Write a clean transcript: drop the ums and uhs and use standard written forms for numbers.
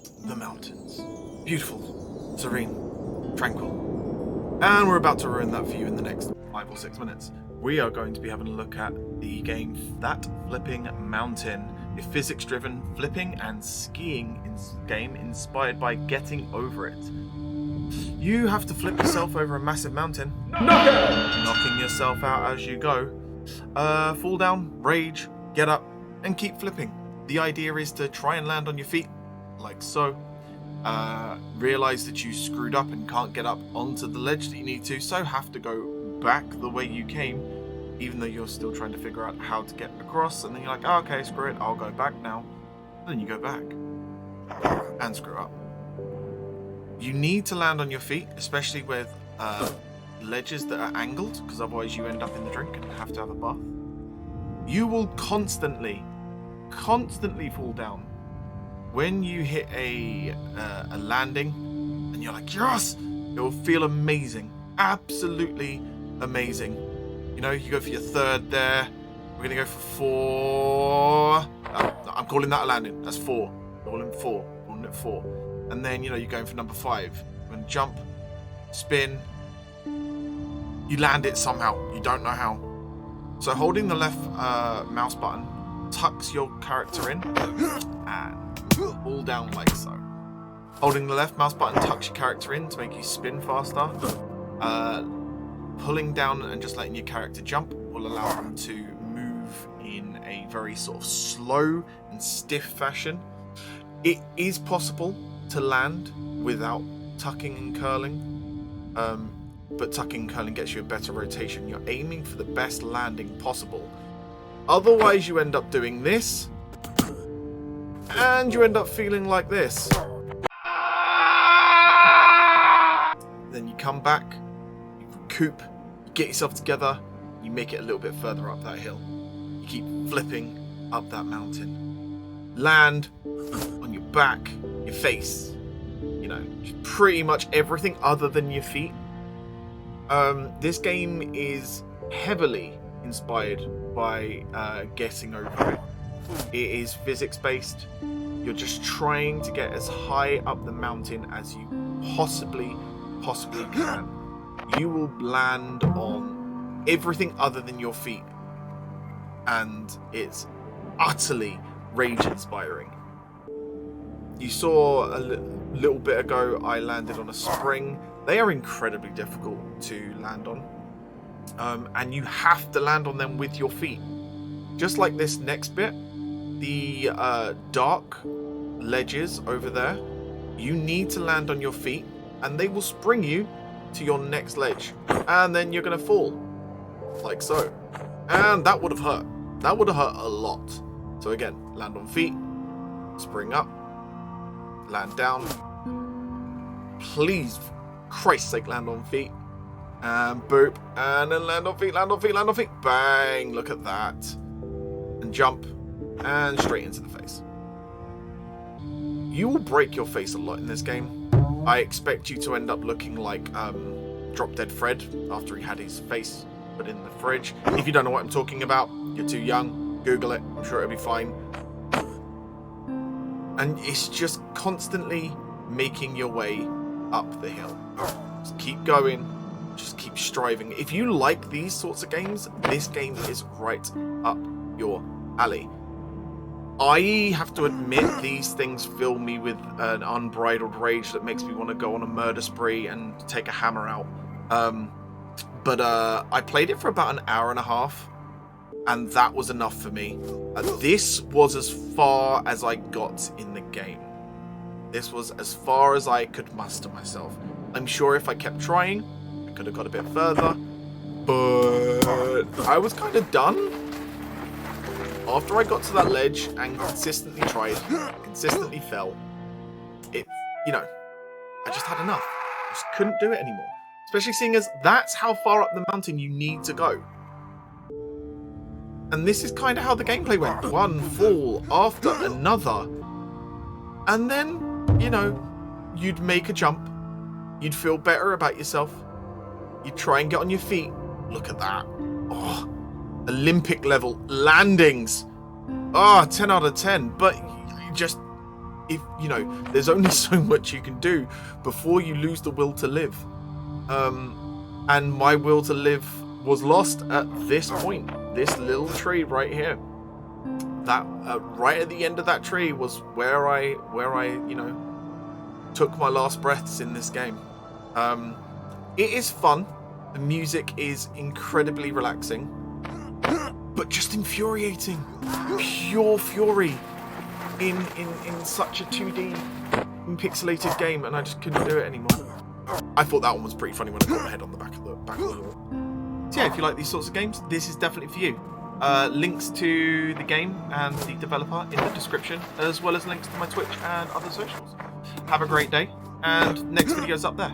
the mountains. Beautiful, serene, tranquil. And we're about to ruin that for you in the next 5 or 6 minutes. We are going to be having a look at the game That Flipping Mountain, a physics-driven flipping and skiing game inspired by getting over it. You have to flip yourself over a massive mountain, knocking yourself out as you go. Fall down, rage, get up, and keep flipping. The idea is to try and land on your feet, like so. Realize that you screwed up and can't get up onto the ledge that you need to, so have to go back the way you came, even though you're still trying to figure out how to get across, and then you're like, oh, okay, screw it, I'll go back now. And then you go back and screw up. You need to land on your feet, especially with ledges that are angled, because otherwise you end up in the drink and have to have a bath. You will constantly fall down. When you hit a landing and you're like, yes, it will feel amazing, absolutely amazing. You know, you go for your third there. We're gonna go for 4. I'm calling that a landing. That's 4. Calling it 4. And then, you know, you're going for number 5. You're gonna jump, spin. You land it somehow. You don't know how. So holding the left mouse button tucks your character in and fall down like so. Holding the left mouse button tucks your character in to make you spin faster. Pulling down and just letting your character jump will allow them to move in a very sort of slow and stiff fashion. It is possible to land without tucking and curling, but tucking and curling gets you a better rotation. You're aiming for the best landing possible. Otherwise, you end up doing this, and you end up feeling like this. Then you come back, you recoup, you get yourself together, you make it a little bit further up that hill. You keep flipping up that mountain. Land on your back, your face, you know, pretty much everything other than your feet. This game is heavily inspired by getting over it. It is physics based. You're just trying to get as high up the mountain as you possibly can. You will land on everything other than your feet, and it's utterly rage inspiring. You saw a little bit ago I landed on a spring. They are incredibly difficult to land on, and you have to land on them with your feet. Just like this next bit, the dark ledges over there, you need to land on your feet, and they will spring you to your next ledge, and then you're going to fall, like so. And that would have hurt. That would have hurt a lot. So again, land on feet, spring up, land down. Please, for Christ's sake, land on feet. And boop, and then land on feet, land on feet, land on feet. Bang, look at that. And jump, and straight into the face. You will break your face a lot in this game. I expect you to end up looking like Drop Dead Fred after he had his face put in the fridge. If you don't know what I'm talking about, you're too young, Google it, I'm sure it'll be fine. And it's just constantly making your way up the hill. Just keep going, just keep striving. If you like these sorts of games, this game is right up your alley. I have to admit, these things fill me with an unbridled rage that makes me want to go on a murder spree and take a hammer out. But I played it for about an hour and a half, and that was enough for me. This was as far as I got in the game. This was as far as I could muster myself. I'm sure if I kept trying, I could have got a bit further, but I was kind of done. After I got to that ledge and consistently tried, consistently fell, you know, I just had enough. I just couldn't do it anymore. Especially seeing as that's how far up the mountain you need to go. And this is kind of how the gameplay went. One fall after another. And then, you know, you'd make a jump. You'd feel better about yourself. You'd try and get on your feet. Look at that. Oh, Olympic level landings. Oh, 10 out of 10. But you just if you know, there's only so much you can do before you lose the will to live. And my will to live was lost at this point, this little tree right here. That right at the end of that tree was where I you know, took my last breaths in this game. It is fun. The music is incredibly relaxing, but just infuriating. Pure fury in such a 2D pixelated game, and I just couldn't do it anymore. I thought that one was pretty funny when I got my head on the back of the wall. So yeah, if you like these sorts of games, this is definitely for you. Links to the game and the developer in the description, as well as links to my Twitch and other socials. Have a great day, and next video's up there.